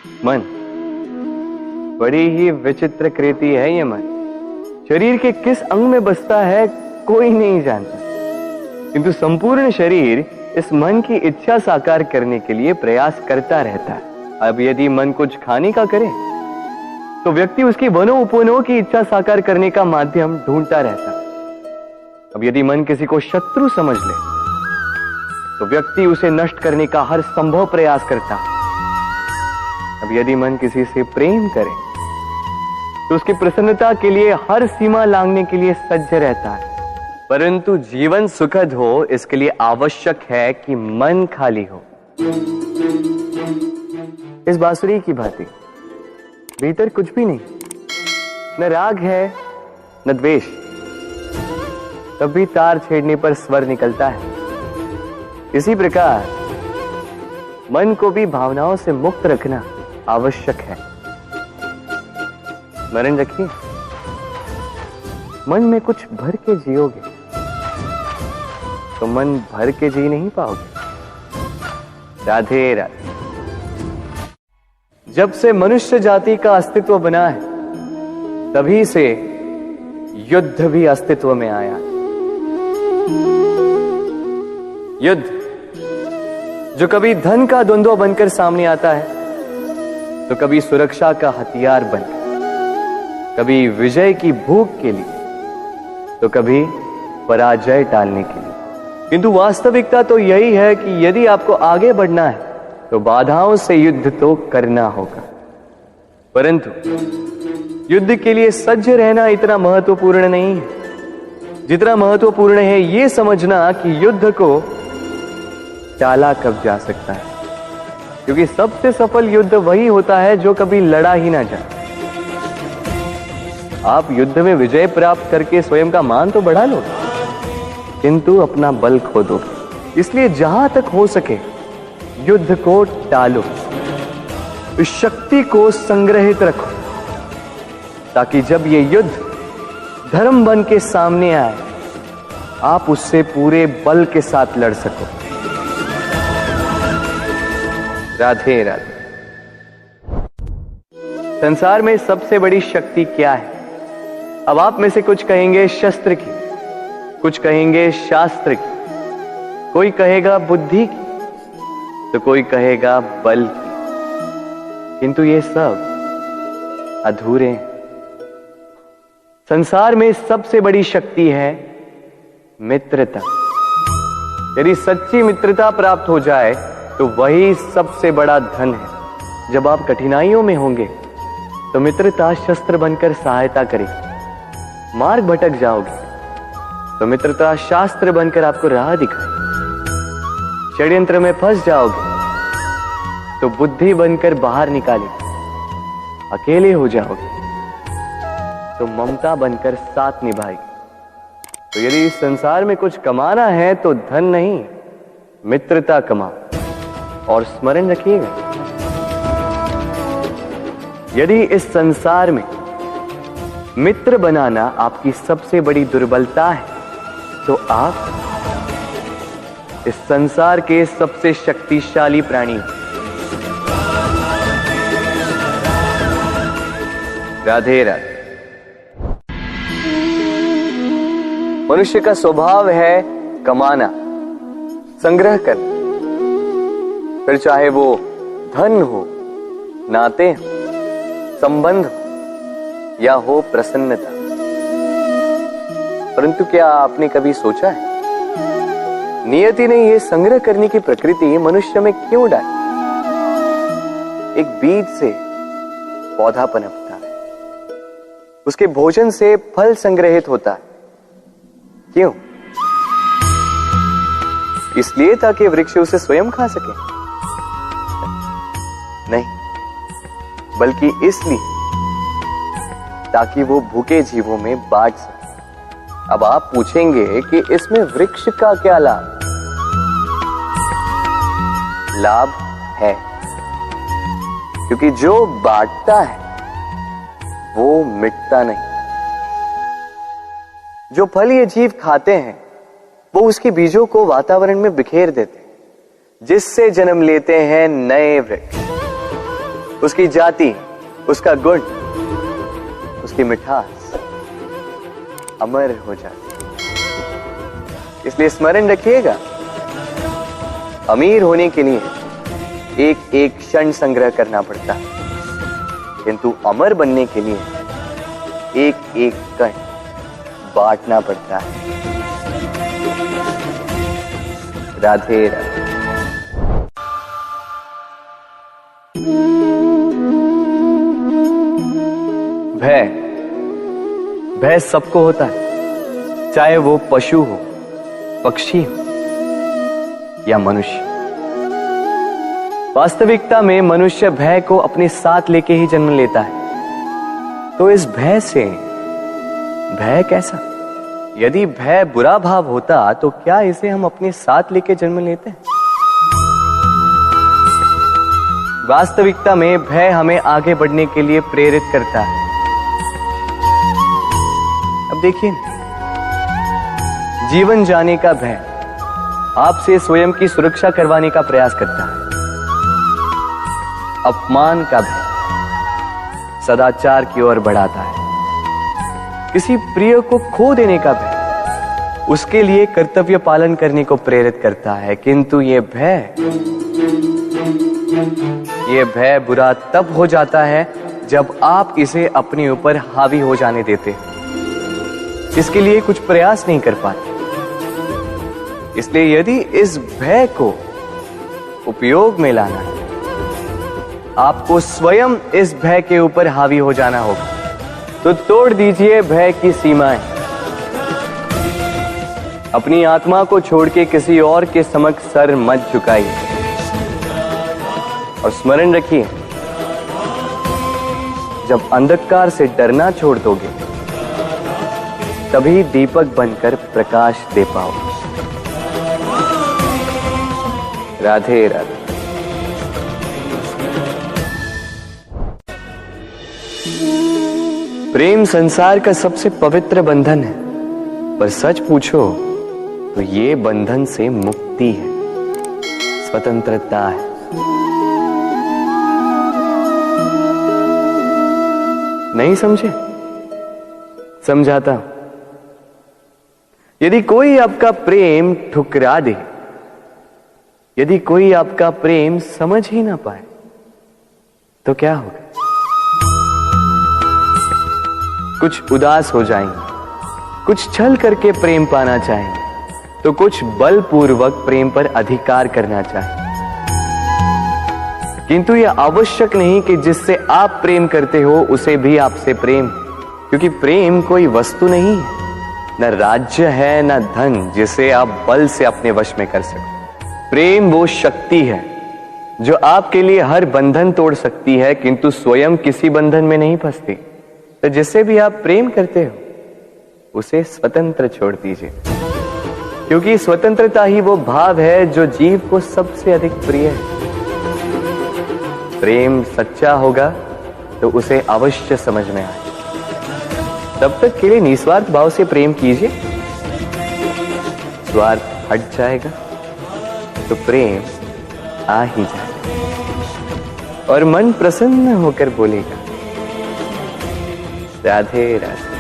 मन बड़ी ही विचित्र कृति है। ये मन शरीर के किस अंग में बसता है कोई नहीं जानता, किंतु संपूर्ण शरीर इस मन की इच्छा साकार करने के लिए प्रयास करता रहता है। अब यदि मन कुछ खाने का करे तो व्यक्ति उसकी वनो उपवनों की इच्छा साकार करने का माध्यम ढूंढता रहता है। अब यदि मन किसी को शत्रु समझ ले तो व्यक्ति उसे नष्ट करने का हर संभव प्रयास करता है। अब यदि मन किसी से प्रेम करे तो उसकी प्रसन्नता के लिए हर सीमा लांघने के लिए सज्ज रहता है। परंतु जीवन सुखद हो इसके लिए आवश्यक है कि मन खाली हो। इस बांसुरी की भांति भीतर कुछ भी नहीं, न राग है न द्वेष, तब भी तार छेड़ने पर स्वर निकलता है। इसी प्रकार मन को भी भावनाओं से मुक्त रखना आवश्यक है। स्मरण रखिए, मन में कुछ भर के जियोगे तो मन भर के जी नहीं पाओगे। राधे राधे। जब से मनुष्य जाति का अस्तित्व बना है तभी से युद्ध भी अस्तित्व में आया। युद्ध जो कभी धन का द्वंद्व बनकर सामने आता है तो कभी सुरक्षा का हथियार बनकर, कभी विजय की भूख के लिए तो कभी पराजय टालने के लिए। किंतु वास्तविकता तो यही है कि यदि आपको आगे बढ़ना है तो बाधाओं से युद्ध तो करना होगा। परंतु युद्ध के लिए सज्ज रहना इतना महत्वपूर्ण नहीं है जितना महत्वपूर्ण है यह समझना कि युद्ध को टाला कब जा सकता है। क्योंकि सबसे सफल युद्ध वही होता है जो कभी लड़ा ही ना जाए। आप युद्ध में विजय प्राप्त करके स्वयं का मान तो बढ़ा लो, किंतु अपना बल खो दो। इसलिए जहां तक हो सके युद्ध को टालो, इस शक्ति को संग्रहित रखो, ताकि जब ये युद्ध धर्म बन के सामने आए आप उससे पूरे बल के साथ लड़ सको। राधे राधे। संसार में सबसे बड़ी शक्ति क्या है? अब आप में से कुछ कहेंगे शस्त्र की, कुछ कहेंगे शास्त्र की, कोई कहेगा बुद्धि की, तो कोई कहेगा बल की। किंतु ये सब अधूरे हैं। संसार में सबसे बड़ी शक्ति है मित्रता। यदि सच्ची मित्रता प्राप्त हो जाए तो वही सबसे बड़ा धन है। जब आप कठिनाइयों में होंगे तो मित्रता शस्त्र बनकर सहायता करेगी। मार्ग भटक जाओगे तो मित्रता शास्त्र बनकर आपको राह दिखाए। षड्यंत्र में फंस जाओगे तो बुद्धि बनकर बाहर निकालेगी। अकेले हो जाओगे तो ममता बनकर साथ निभाएगी। तो यदि इस संसार में कुछ कमाना है तो धन नहीं, मित्रता कमाओ। और स्मरण रखिएगा, यदि इस संसार में मित्र बनाना आपकी सबसे बड़ी दुर्बलता है तो आप इस संसार के सबसे शक्तिशाली प्राणी हो। राधे राधे। मनुष्य का स्वभाव है कमाना, संग्रह करना, फिर चाहे वो धन हो, नाते हो, संबंध हो या हो प्रसन्नता। परंतु क्या आपने कभी सोचा है नियति ने यह संग्रह करने की प्रकृति मनुष्य में क्यों डाली? एक बीज से पौधा पनपता है, उसके भोजन से फल संग्रहित होता है। क्यों? इसलिए ताकि वृक्ष उसे स्वयं खा सके? नहीं, बल्कि इसलिए ताकि वो भूखे जीवों में बांट सके। अब आप पूछेंगे कि इसमें वृक्ष का क्या लाभ? लाभ है, क्योंकि जो बांटता है वो मिटता नहीं। जो फल ये जीव खाते हैं वो उसके बीजों को वातावरण में बिखेर देते हैं, जिससे जन्म लेते हैं नए वृक्ष। उसकी जाति, उसका गुण, उसकी मिठास अमर हो जाती। इसलिए स्मरण रखिएगा, अमीर होने के लिए एक एक क्षण संग्रह करना पड़ता है, किंतु अमर बनने के लिए एक एक कण बांटना पड़ता है। राधे राधे। भय, भय सबको होता है, चाहे वो पशु हो, पक्षी हो या मनुष्य। वास्तविकता में मनुष्य भय को अपने साथ लेके ही जन्म लेता है। तो इस भय से, भय कैसा? यदि भय बुरा भाव होता तो क्या इसे हम अपने साथ लेके जन्म लेते हैं? वास्तविकता में भय हमें आगे बढ़ने के लिए प्रेरित करता है। अब देखिए, जीवन जाने का भय आपसे स्वयं की सुरक्षा करवाने का प्रयास करता है। अपमान का भय सदाचार की ओर बढ़ाता है। किसी प्रिय को खो देने का भय उसके लिए कर्तव्य पालन करने को प्रेरित करता है। किंतु ये भय बुरा तब हो जाता है जब आप इसे अपने ऊपर हावी हो जाने देते हैं, इसके लिए कुछ प्रयास नहीं कर पाते। इसलिए यदि इस भय को उपयोग में लाना है, आपको स्वयं इस भय के ऊपर हावी हो जाना होगा। तो तोड़ दीजिए भय की सीमाएं। अपनी आत्मा को छोड़ के किसी और के समक्ष सर मत झुकाइए और स्मरण रखिए, जब अंधकार से डरना छोड़ दोगे तभी दीपक बनकर प्रकाश दे पाओगे। राधे राधे। प्रेम संसार का सबसे पवित्र बंधन है, पर सच पूछो तो ये बंधन से मुक्ति है, स्वतंत्रता है। नहीं समझे? समझाता हूं। यदि कोई आपका प्रेम ठुकरा दे, यदि कोई आपका प्रेम समझ ही ना पाए, तो क्या होगा? कुछ उदास हो जाएंगे, कुछ छल करके प्रेम पाना चाहेंगे, तो कुछ बलपूर्वक प्रेम पर अधिकार करना चाहेंगे। किंतु यह आवश्यक नहीं कि जिससे आप प्रेम करते हो उसे भी आपसे प्रेम, क्योंकि प्रेम कोई वस्तु नहीं है, न राज्य है, न धन जिसे आप बल से अपने वश में कर सकते। प्रेम वो शक्ति है जो आपके लिए हर बंधन तोड़ सकती है, किंतु स्वयं किसी बंधन में नहीं फंसती। तो जिससे भी आप प्रेम करते हो उसे स्वतंत्र छोड़ दीजिए, क्योंकि स्वतंत्रता ही वो भाव है जो जीव को सबसे अधिक प्रिय है। प्रेम सच्चा होगा तो उसे अवश्य समझ में आए। तब तक के लिए निस्वार्थ भाव से प्रेम कीजिए, स्वार्थ हट जाएगा तो प्रेम आ ही जाएगा और मन प्रसन्न होकर बोलेगा, राधे राधे।